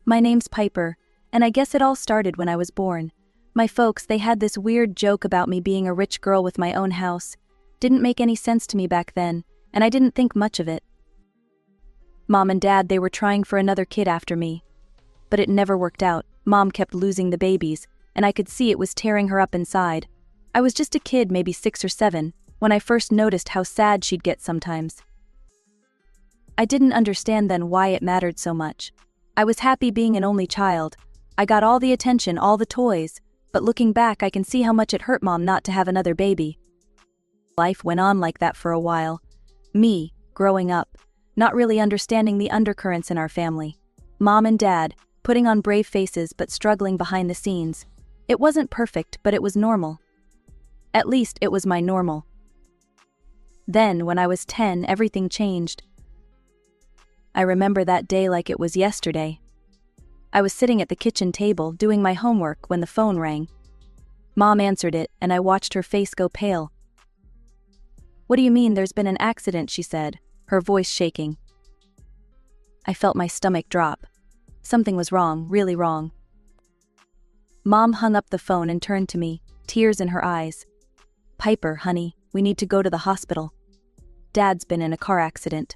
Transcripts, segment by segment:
My name's Piper, and I guess it all started when I was born. My folks, they had this weird joke about me being a rich girl with my own house. Didn't make any sense to me back then, and I didn't think much of it. Mom and Dad, they were trying for another kid after me. But it never worked out. Mom kept losing the babies, and I could see it was tearing her up inside. I was just a kid, maybe 6 or 7, when I first noticed how sad she'd get sometimes. I didn't understand then why it mattered so much. I was happy being an only child. I got all the attention, all the toys, but looking back I can see how much it hurt Mom not to have another baby. Life went on like that for a while. Me, growing up, not really understanding the undercurrents in our family. Mom and Dad, putting on brave faces but struggling behind the scenes. It wasn't perfect, but it was normal. At least it was my normal. Then, when I was 10, everything changed. I remember that day like it was yesterday. I was sitting at the kitchen table doing my homework when the phone rang. Mom answered it, and I watched her face go pale. "What do you mean there's been an accident?" she said, her voice shaking. I felt my stomach drop. Something was wrong, really wrong. Mom hung up the phone and turned to me, tears in her eyes. "Piper, honey, we need to go to the hospital. Dad's been in a car accident."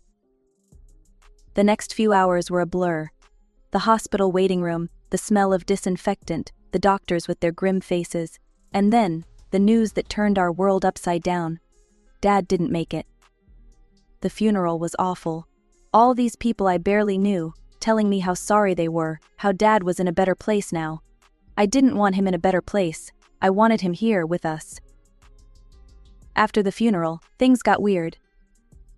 The next few hours were a blur. The hospital waiting room, the smell of disinfectant, the doctors with their grim faces, and then, the news that turned our world upside down. Dad didn't make it. The funeral was awful. All these people I barely knew, telling me how sorry they were, how Dad was in a better place now. I didn't want him in a better place. I wanted him here with us. After the funeral, things got weird.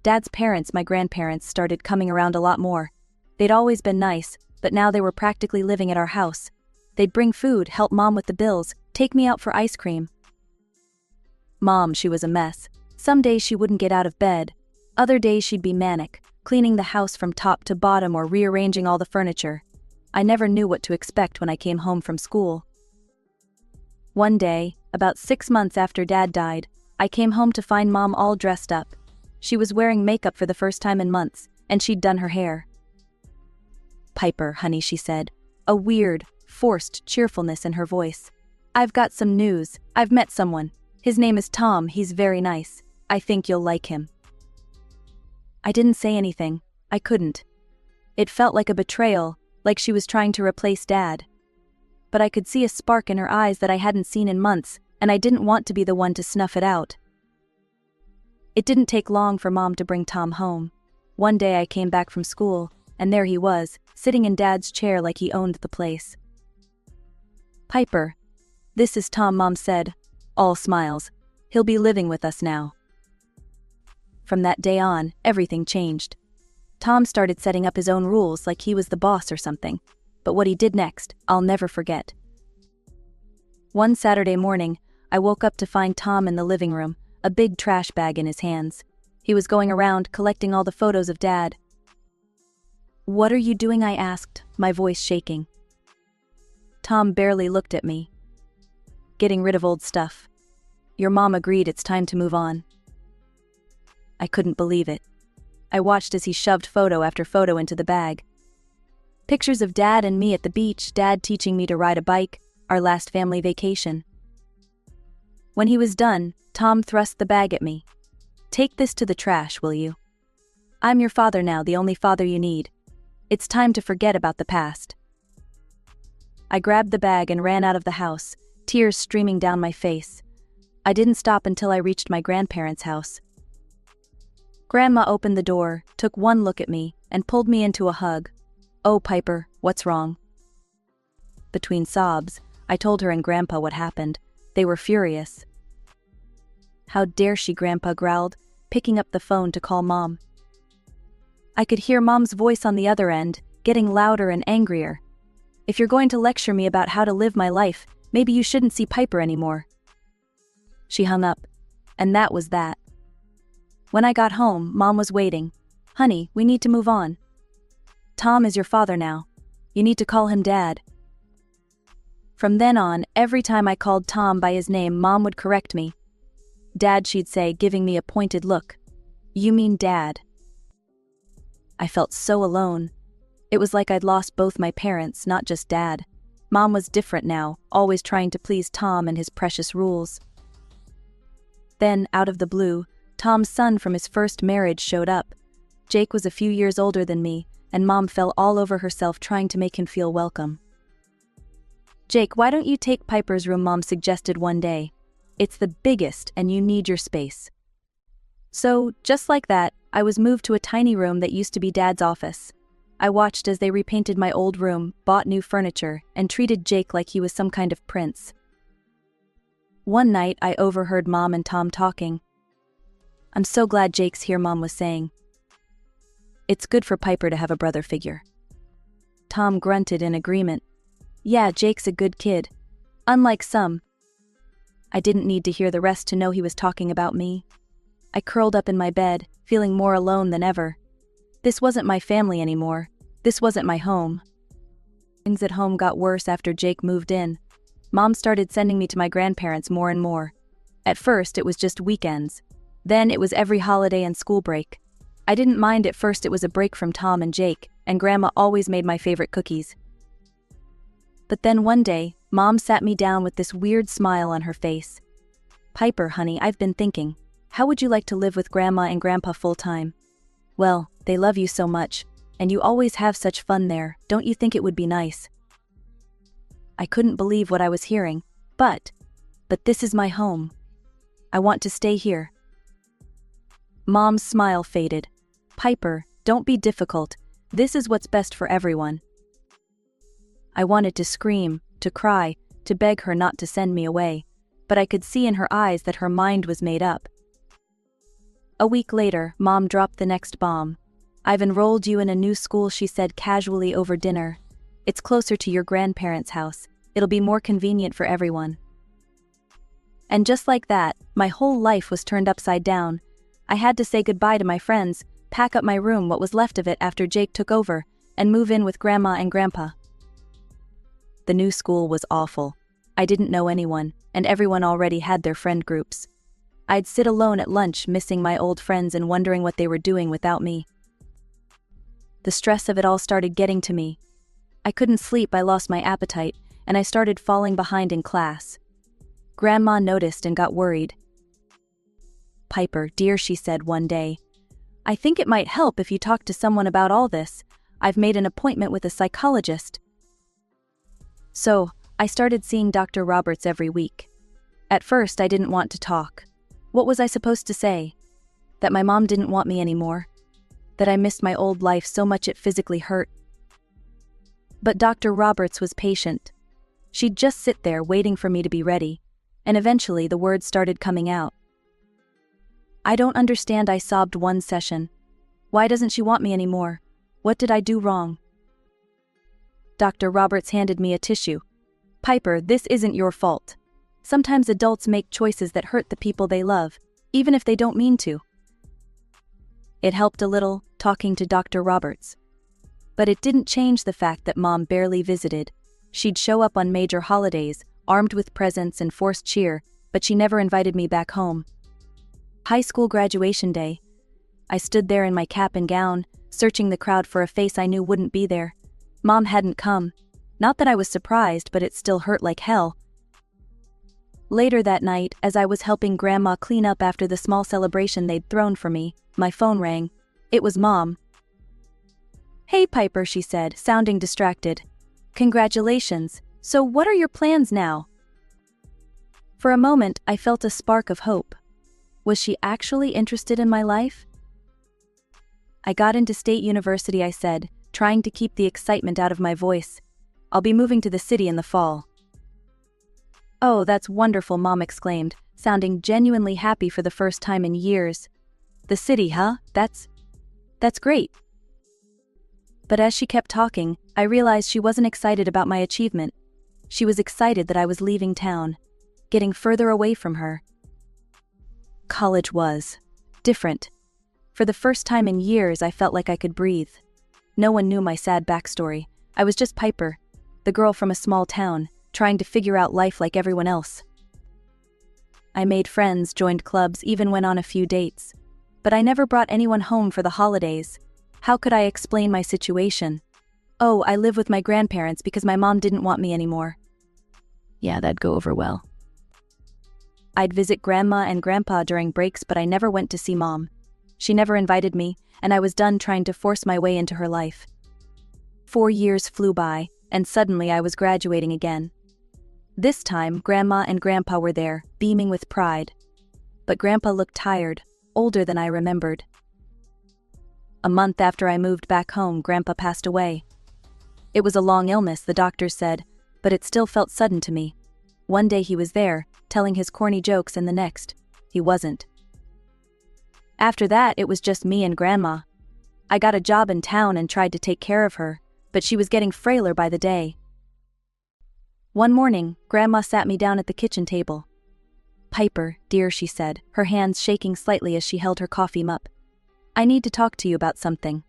Dad's parents, my grandparents, started coming around a lot more. They'd always been nice, but now they were practically living at our house. They'd bring food, help Mom with the bills, take me out for ice cream. Mom, she was a mess. Some days she wouldn't get out of bed. Other days she'd be manic, cleaning the house from top to bottom or rearranging all the furniture. I never knew what to expect when I came home from school. One day, about 6 months after Dad died, I came home to find Mom all dressed up. She was wearing makeup for the first time in months, and she'd done her hair. "Piper, honey," she said, a weird, forced cheerfulness in her voice. "I've got some news. I've met someone. His name is Tom. He's very nice. I think you'll like him." I didn't say anything. I couldn't. It felt like a betrayal, like she was trying to replace Dad. But I could see a spark in her eyes that I hadn't seen in months, and I didn't want to be the one to snuff it out. It didn't take long for Mom to bring Tom home. One day I came back from school, and there he was, sitting in Dad's chair like he owned the place. "Piper, this is Tom," Mom said, all smiles. "He'll be living with us now." From that day on, everything changed. Tom started setting up his own rules like he was the boss or something. But what he did next, I'll never forget. One Saturday morning, I woke up to find Tom in the living room, a big trash bag in his hands. He was going around collecting all the photos of Dad. "What are you doing?" I asked, my voice shaking. Tom barely looked at me. "Getting rid of old stuff. Your mom agreed it's time to move on." I couldn't believe it. I watched as he shoved photo after photo into the bag. Pictures of Dad and me at the beach, Dad teaching me to ride a bike, our last family vacation. When he was done, Tom thrust the bag at me. "Take this to the trash, will you? I'm your father now, the only father you need. It's time to forget about the past." I grabbed the bag and ran out of the house, tears streaming down my face. I didn't stop until I reached my grandparents' house. Grandma opened the door, took one look at me, and pulled me into a hug. "Oh, Piper, what's wrong?" Between sobs, I told her and Grandpa what happened. They were furious. "How dare she?" Grandpa growled, picking up the phone to call Mom. I could hear Mom's voice on the other end, getting louder and angrier. "If you're going to lecture me about how to live my life, maybe you shouldn't see Piper anymore." She hung up, and that was that. When I got home, Mom was waiting. "Honey, we need to move on. Tom is your father now. You need to call him Dad." From then on, every time I called Tom by his name, Mom would correct me. "Dad," she'd say, giving me a pointed look. "You mean Dad." I felt so alone. It was like I'd lost both my parents, not just Dad. Mom was different now, always trying to please Tom and his precious rules. Then, out of the blue, Tom's son from his first marriage showed up. Jake was a few years older than me, and Mom fell all over herself trying to make him feel welcome. "Jake, why don't you take Piper's room?" Mom suggested one day. "It's the biggest, and you need your space." So, just like that, I was moved to a tiny room that used to be Dad's office. I watched as they repainted my old room, bought new furniture, and treated Jake like he was some kind of prince. One night, I overheard Mom and Tom talking. "I'm so glad Jake's here," Mom was saying. "It's good for Piper to have a brother figure." Tom grunted in agreement. "Yeah, Jake's a good kid. Unlike some." I didn't need to hear the rest to know he was talking about me. I curled up in my bed, feeling more alone than ever. This wasn't my family anymore. This wasn't my home. Things at home got worse after Jake moved in. Mom started sending me to my grandparents more and more. At first, it was just weekends. Then it was every holiday and school break. I didn't mind at first. It was a break from Tom and Jake, and Grandma always made my favorite cookies. But then one day, Mom sat me down with this weird smile on her face. "Piper, honey, I've been thinking. How would you like to live with Grandma and Grandpa full-time? Well, they love you so much, and you always have such fun there. Don't you think it would be nice?" I couldn't believe what I was hearing. But this is my home. I want to stay here. Mom's smile faded. "Piper, don't be difficult. This is what's best for everyone." I wanted to scream, to cry, to beg her not to send me away, but I could see in her eyes that her mind was made up. A week later, Mom dropped the next bomb. "I've enrolled you in a new school," she said casually over dinner. "It's closer to your grandparents' house. It'll be more convenient for everyone." And just like that, my whole life was turned upside down. I had to say goodbye to my friends, pack up my room, what was left of it after Jake took over, and move in with Grandma and Grandpa. The new school was awful. I didn't know anyone, and everyone already had their friend groups. I'd sit alone at lunch, missing my old friends and wondering what they were doing without me. The stress of it all started getting to me. I couldn't sleep, I lost my appetite, and I started falling behind in class. Grandma noticed and got worried. "Piper, dear," she said one day, "I think it might help if you talk to someone about all this. I've made an appointment with a psychologist." So, I started seeing Dr. Roberts every week. At first, I didn't want to talk. What was I supposed to say? That my mom didn't want me anymore? That I missed my old life so much it physically hurt? But Dr. Roberts was patient. She'd just sit there waiting for me to be ready, and eventually the words started coming out. "I don't understand," I sobbed one session. "Why doesn't she want me anymore? What did I do wrong?" Dr. Roberts handed me a tissue. "Piper, this isn't your fault. Sometimes adults make choices that hurt the people they love, even if they don't mean to." It helped a little, talking to Dr. Roberts. But it didn't change the fact that Mom barely visited. She'd show up on major holidays, armed with presents and forced cheer, but she never invited me back home. High school graduation day. I stood there in my cap and gown, searching the crowd for a face I knew wouldn't be there. Mom hadn't come. Not that I was surprised, but it still hurt like hell. Later that night, as I was helping Grandma clean up after the small celebration they'd thrown for me, my phone rang. It was Mom. "Hey, Piper," she said, sounding distracted. "Congratulations. So what are your plans now?" For a moment, I felt a spark of hope. Was she actually interested in my life? "I got into State University," I said, trying to keep the excitement out of my voice. "I'll be moving to the city in the fall." "Oh, that's wonderful," Mom exclaimed, sounding genuinely happy for the first time in years. "The city, huh? That's great." But as she kept talking, I realized she wasn't excited about my achievement. She was excited that I was leaving town, getting further away from her. College was different. For the first time in years, I felt like I could breathe. No one knew my sad backstory. I was just Piper, the girl from a small town, trying to figure out life like everyone else. I made friends, joined clubs, even went on a few dates. But I never brought anyone home for the holidays. How could I explain my situation? Oh, I live with my grandparents because my mom didn't want me anymore. Yeah, that'd go over well. I'd visit Grandma and Grandpa during breaks, but I never went to see Mom. She never invited me, and I was done trying to force my way into her life. 4 years flew by, and suddenly I was graduating again. This time, Grandma and Grandpa were there, beaming with pride. But Grandpa looked tired, older than I remembered. A month after I moved back home, Grandpa passed away. It was a long illness, the doctors said, but it still felt sudden to me. One day he was there, telling his corny jokes, and the next, he wasn't. After that, it was just me and Grandma. I got a job in town and tried to take care of her, but she was getting frailer by the day. One morning, Grandma sat me down at the kitchen table. "Piper, dear," she said, her hands shaking slightly as she held her coffee cup. "I need to talk to you about something."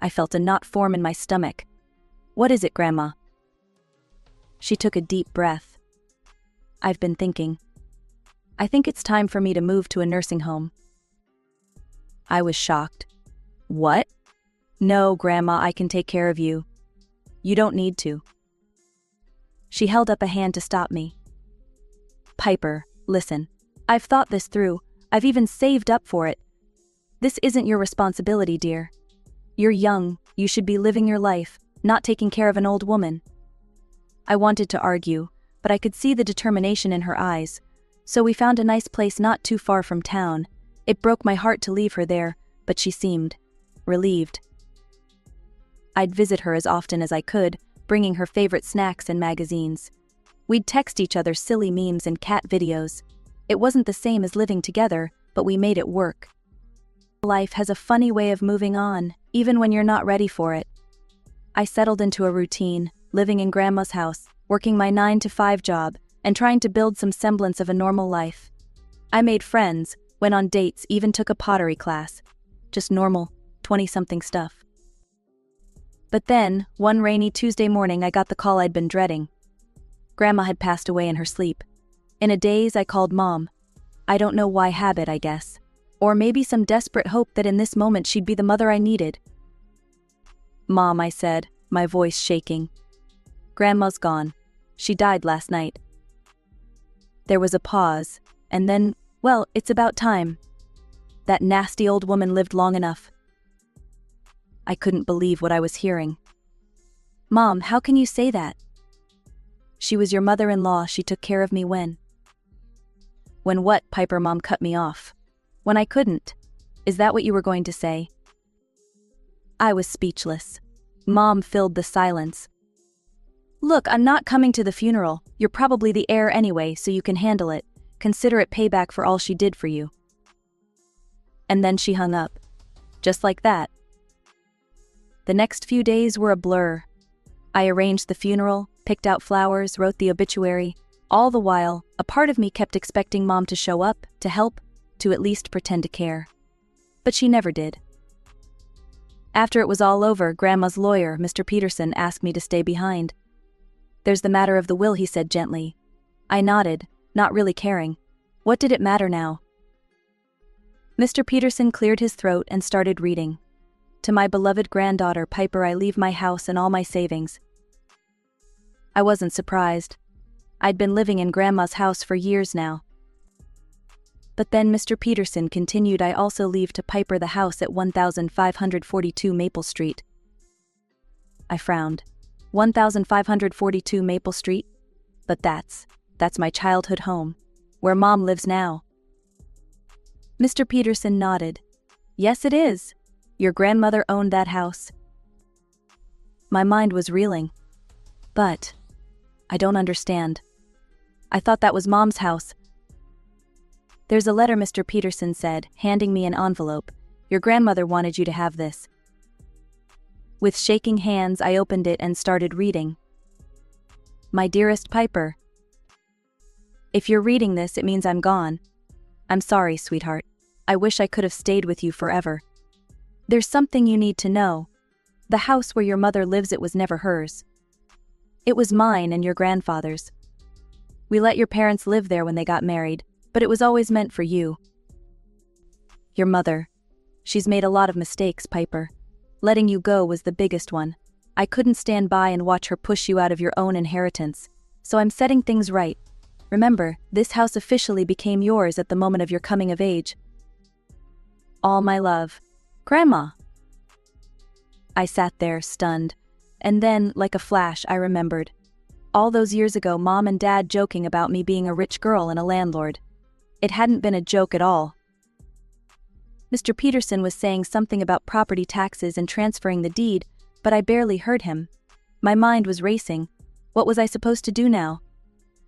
I felt a knot form in my stomach. "What is it, Grandma?" She took a deep breath. "I've been thinking. I think it's time for me to move to a nursing home." I was shocked. "What?" "No, Grandma, I can take care of you. You don't need to." She held up a hand to stop me. "Piper, listen. I've thought this through. I've even saved up for it. This isn't your responsibility, dear. You're young, you should be living your life, not taking care of an old woman." I wanted to argue, but I could see the determination in her eyes, so we found a nice place not too far from town. It broke my heart to leave her there, but she seemed relieved. I'd visit her as often as I could, bringing her favorite snacks and magazines. We'd text each other silly memes and cat videos. It wasn't the same as living together, but we made it work. Life has a funny way of moving on, even when you're not ready for it. I settled into a routine, living in Grandma's house, working my 9-to-5 job, and trying to build some semblance of a normal life. I made friends, went on dates, even took a pottery class. Just normal, 20-something stuff. But then, one rainy Tuesday morning, I got the call I'd been dreading. Grandma had passed away in her sleep. In a daze, I called Mom. I don't know why, habit, I guess. Or maybe some desperate hope that in this moment she'd be the mother I needed. "Mom," I said, my voice shaking. "Grandma's gone. She died last night." There was a pause, and then, "Well, it's about time. That nasty old woman lived long enough." I couldn't believe what I was hearing. "Mom, how can you say that?" "She was your mother-in-law. She took care of me when..." "When what?" Piper. Mom cut me off. "When I couldn't. Is that what you were going to say?" I was speechless. Mom filled the silence. "Look, I'm not coming to the funeral. You're probably the heir anyway, so you can handle it. Consider it payback for all she did for you." And then she hung up. Just like that. The next few days were a blur. I arranged the funeral, picked out flowers, wrote the obituary. All the while, a part of me kept expecting Mom to show up, to help, to at least pretend to care. But she never did. After it was all over, Grandma's lawyer, Mr. Peterson, asked me to stay behind. "There's the matter of the will," he said gently. I nodded, not really caring. What did it matter now? Mr. Peterson cleared his throat and started reading. "To my beloved granddaughter, Piper, I leave my house and all my savings." I wasn't surprised. I'd been living in Grandma's house for years now. But then Mr. Peterson continued, "I also leave to Piper the house at 1542 Maple Street." I frowned. 1542 Maple Street? But that's my childhood home, where Mom lives now. Mr. Peterson nodded. "Yes, it is. Your grandmother owned that house." My mind was reeling. But I don't understand. I thought that was Mom's house. "There's a letter," Mr. Peterson said, handing me an envelope. "Your grandmother wanted you to have this." With shaking hands, I opened it and started reading. "My dearest Piper, if you're reading this, it means I'm gone. I'm sorry, sweetheart. I wish I could have stayed with you forever. There's something you need to know. The house where your mother lives, it was never hers. It was mine and your grandfather's. We let your parents live there when they got married, but it was always meant for you. Your mother. She's made a lot of mistakes, Piper. Letting you go was the biggest one. I couldn't stand by and watch her push you out of your own inheritance. So I'm setting things right. Remember, this house officially became yours at the moment of your coming of age. All my love. Grandma. I sat there, stunned. And then, like a flash, I remembered. All those years ago, Mom and Dad joking about me being a rich girl and a landlord. It hadn't been a joke at all. Mr. Peterson was saying something about property taxes and transferring the deed, but I barely heard him. My mind was racing. What was I supposed to do now?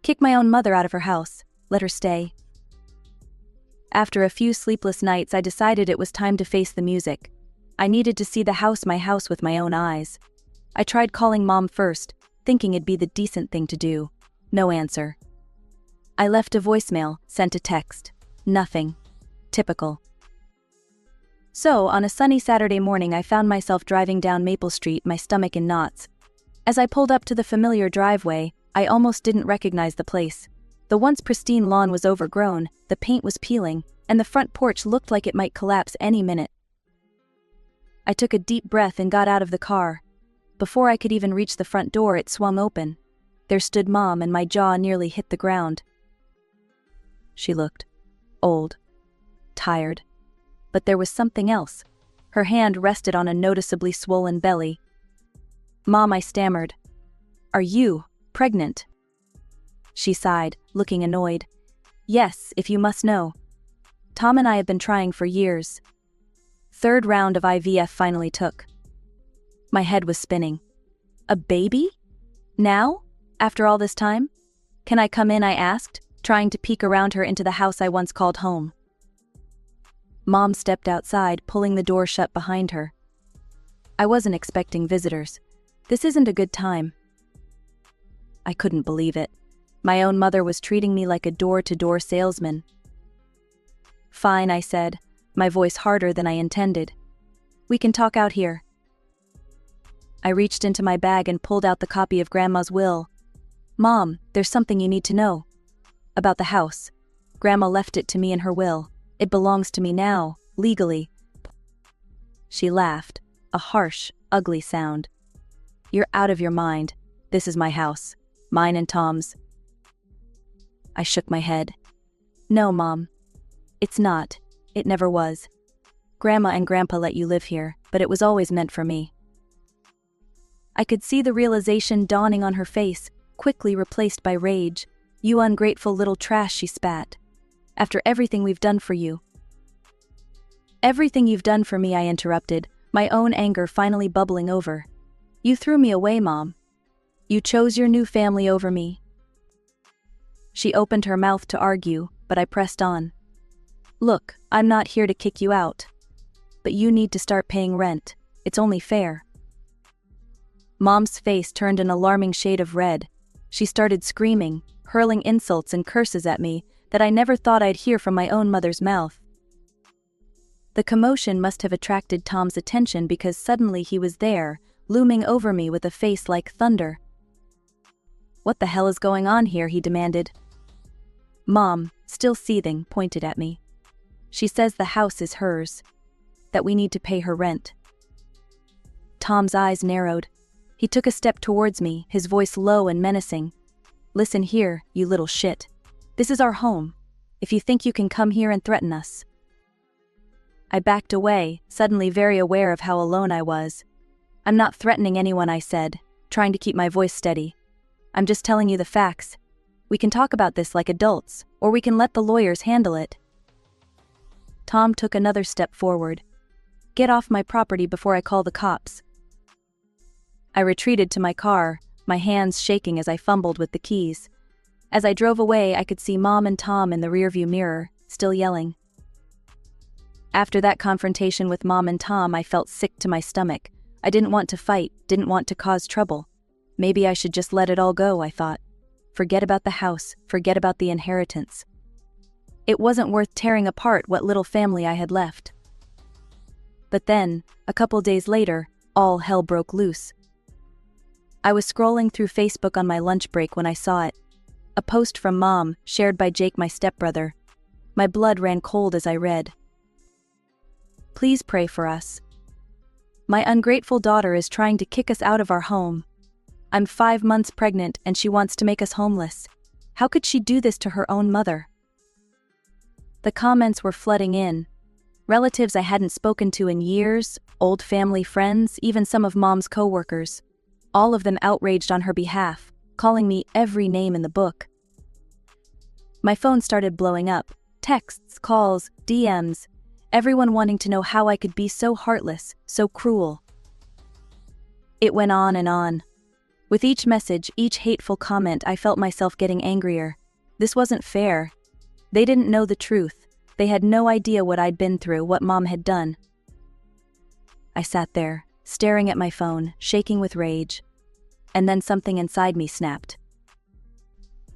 Kick my own mother out of her house, let her stay. After a few sleepless nights, I decided it was time to face the music. I needed to see the house, my house, with my own eyes. I tried calling Mom first, thinking it'd be the decent thing to do. No answer. I left a voicemail, sent a text. Nothing. Typical. So, on a sunny Saturday morning, I found myself driving down Maple Street, my stomach in knots. As I pulled up to the familiar driveway, I almost didn't recognize the place. The once pristine lawn was overgrown, the paint was peeling, and the front porch looked like it might collapse any minute. I took a deep breath and got out of the car. Before I could even reach the front door, it swung open. There stood Mom, and my jaw nearly hit the ground. She looked old, tired. But there was something else. Her hand rested on a noticeably swollen belly. Mom, I stammered. Are you pregnant? She sighed, looking annoyed. Yes, if you must know. Tom and I have been trying for years. Third round of IVF finally took. My head was spinning. A baby? Now? After all this time? Can I come in, I asked, trying to peek around her into the house I once called home. Mom stepped outside, pulling the door shut behind her. I wasn't expecting visitors. This isn't a good time. I couldn't believe it. My own mother was treating me like a door-to-door salesman. Fine, I said, my voice harder than I intended. We can talk out here. I reached into my bag and pulled out the copy of Grandma's will. Mom, there's something you need to know. About the house. Grandma left it to me in her will. It belongs to me now, legally. She laughed, a harsh, ugly sound. You're out of your mind. This is my house. Mine and Tom's. I shook my head. No, Mom. It's not. It never was. Grandma and Grandpa let you live here, but it was always meant for me. I could see the realization dawning on her face, quickly replaced by rage. You ungrateful little trash, she spat. After everything we've done for you. Everything you've done for me, I interrupted, my own anger finally bubbling over. You threw me away, Mom. You chose your new family over me. She opened her mouth to argue, but I pressed on. Look, I'm not here to kick you out. But you need to start paying rent. It's only fair. Mom's face turned an alarming shade of red. She started screaming, hurling insults and curses at me that I never thought I'd hear from my own mother's mouth. The commotion must have attracted Tom's attention because suddenly he was there, looming over me with a face like thunder. What the hell is going on here, he demanded. Mom, still seething, pointed at me. She says the house is hers, that we need to pay her rent. Tom's eyes narrowed. He took a step towards me, his voice low and menacing. Listen here, you little shit. This is our home. If you think you can come here and threaten us. I backed away, suddenly very aware of how alone I was. I'm not threatening anyone, I said, trying to keep my voice steady. I'm just telling you the facts. We can talk about this like adults, or we can let the lawyers handle it. Tom took another step forward. Get off my property before I call the cops. I retreated to my car, my hands shaking as I fumbled with the keys. As I drove away, I could see Mom and Tom in the rearview mirror, still yelling. After that confrontation with Mom and Tom, I felt sick to my stomach. I didn't want to fight, didn't want to cause trouble. Maybe I should just let it all go, I thought. Forget about the house, forget about the inheritance. It wasn't worth tearing apart what little family I had left. But then, a couple days later, all hell broke loose. I was scrolling through Facebook on my lunch break when I saw it. A post from Mom, shared by Jake, my stepbrother. My blood ran cold as I read. Please pray for us. My ungrateful daughter is trying to kick us out of our home. I'm 5 months pregnant and she wants to make us homeless. How could she do this to her own mother? The comments were flooding in. Relatives I hadn't spoken to in years, old family friends, even some of Mom's coworkers. All of them outraged on her behalf, calling me every name in the book. My phone started blowing up. Texts, calls, DMs. Everyone wanting to know how I could be so heartless, so cruel. It went on and on. With each message, each hateful comment, I felt myself getting angrier. This wasn't fair. They didn't know the truth. They had no idea what I'd been through, what Mom had done. I sat there, staring at my phone, shaking with rage. And then something inside me snapped.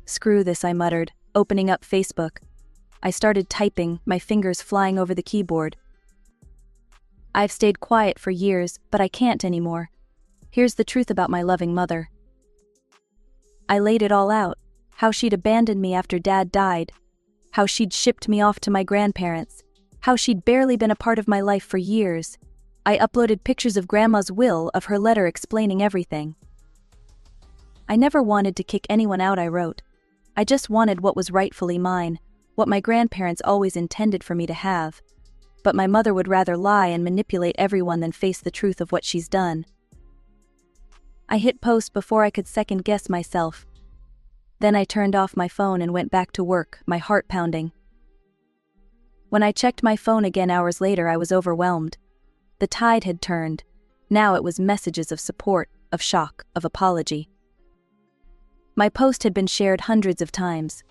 "Screw this," I muttered, opening up Facebook. I started typing, my fingers flying over the keyboard. I've stayed quiet for years, but I can't anymore. Here's the truth about my loving mother. I laid it all out. How she'd abandoned me after Dad died. How she'd shipped me off to my grandparents. How she'd barely been a part of my life for years. I uploaded pictures of Grandma's will, of her letter explaining everything. I never wanted to kick anyone out, I wrote. I just wanted what was rightfully mine, what my grandparents always intended for me to have. But my mother would rather lie and manipulate everyone than face the truth of what she's done. I hit post before I could second-guess myself. Then I turned off my phone and went back to work, my heart pounding. When I checked my phone again hours later, I was overwhelmed. The tide had turned. Now it was messages of support, of shock, of apology. My post had been shared hundreds of times.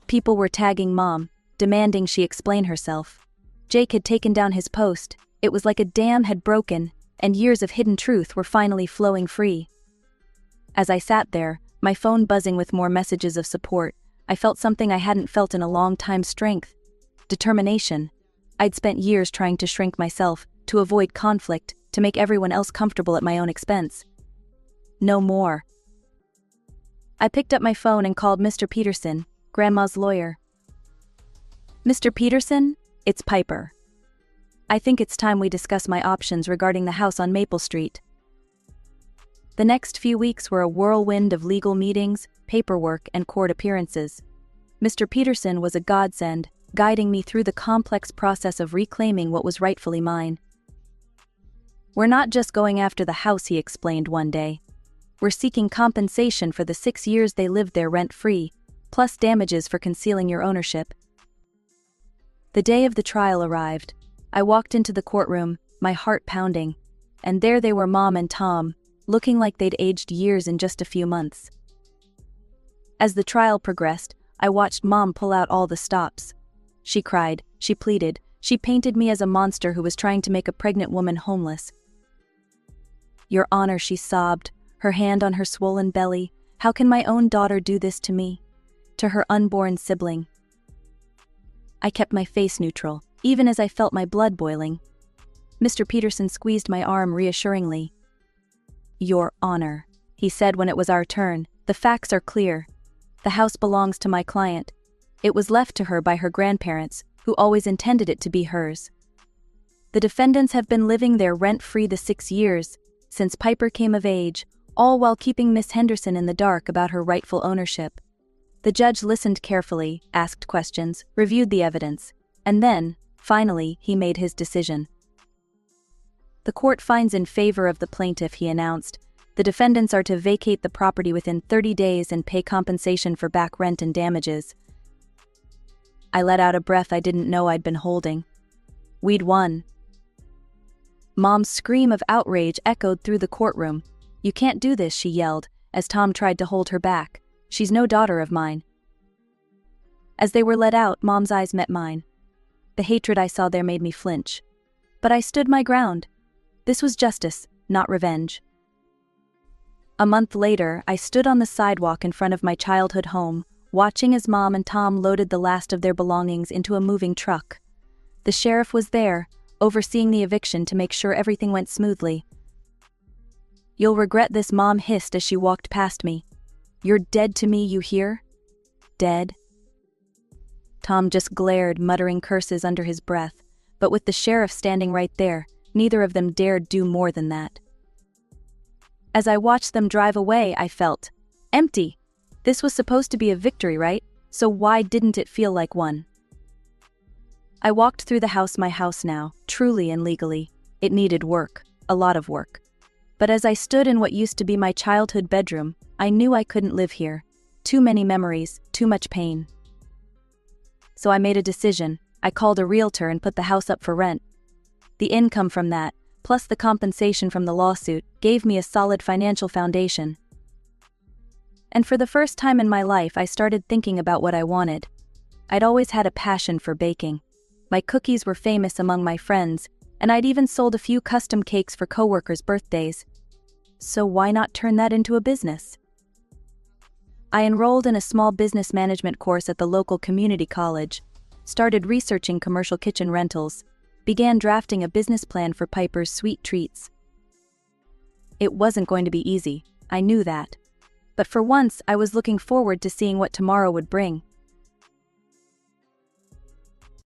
People were tagging Mom, demanding she explain herself. Jake had taken down his post. It was like a dam had broken, and years of hidden truth were finally flowing free. As I sat there, my phone buzzing with more messages of support, I felt something I hadn't felt in a long time: strength, determination. I'd spent years trying to shrink myself, to avoid conflict, to make everyone else comfortable at my own expense. No more. I picked up my phone and called Mr. Peterson, Grandma's lawyer. "Mr. Peterson, it's Piper. I think it's time we discuss my options regarding the house on Maple Street." The next few weeks were a whirlwind of legal meetings, paperwork, and court appearances. Mr. Peterson was a godsend, guiding me through the complex process of reclaiming what was rightfully mine. "We're not just going after the house," he explained one day. "We're seeking compensation for the 6 years they lived there rent-free, plus damages for concealing your ownership." The day of the trial arrived. I walked into the courtroom, my heart pounding, and there they were, Mom and Tom, looking like they'd aged years in just a few months. As the trial progressed, I watched Mom pull out all the stops. She cried, she pleaded, she painted me as a monster who was trying to make a pregnant woman homeless. "Your Honor," she sobbed, her hand on her swollen belly, "how can my own daughter do this to me? To her unborn sibling?" I kept my face neutral, even as I felt my blood boiling. Mr. Peterson squeezed my arm reassuringly. "Your Honor," he said when it was our turn, "the facts are clear. The house belongs to my client. It was left to her by her grandparents, who always intended it to be hers. The defendants have been living there rent-free the 6 years, since Piper came of age, all while keeping Miss Henderson in the dark about her rightful ownership." The judge listened carefully, asked questions, reviewed the evidence, and then, finally, he made his decision. "The court finds in favor of the plaintiff," he announced. "The defendants are to vacate the property within 30 days and pay compensation for back rent and damages." I let out a breath I didn't know I'd been holding. We'd won. Mom's scream of outrage echoed through the courtroom. "You can't do this," she yelled, as Tom tried to hold her back. "She's no daughter of mine." As they were let out, Mom's eyes met mine. The hatred I saw there made me flinch. But I stood my ground. This was justice, not revenge. A month later, I stood on the sidewalk in front of my childhood home, watching as Mom and Tom loaded the last of their belongings into a moving truck. The sheriff was there, overseeing the eviction to make sure everything went smoothly. "You'll regret this," Mom hissed as she walked past me. "You're dead to me, you hear? Dead." Tom just glared, muttering curses under his breath, but with the sheriff standing right there, Neither of them dared do more than that. As I watched them drive away, I felt empty. This was supposed to be a victory, right? So why didn't it feel like one? I walked through my house now, truly and legally. It needed work, a lot of work. But as I stood in what used to be my childhood bedroom, I knew I couldn't live here. Too many memories, too much pain. So I made a decision. I called a realtor and put the house up for rent. The income from that, plus the compensation from the lawsuit, gave me a solid financial foundation. And for the first time in my life, I started thinking about what I wanted. I'd always had a passion for baking. My cookies were famous among my friends, and I'd even sold a few custom cakes for coworkers' birthdays. So why not turn that into a business? I enrolled in a small business management course at the local community college, started researching commercial kitchen rentals, began drafting a business plan for Piper's Sweet Treats. It wasn't going to be easy, I knew that. But for once, I was looking forward to seeing what tomorrow would bring.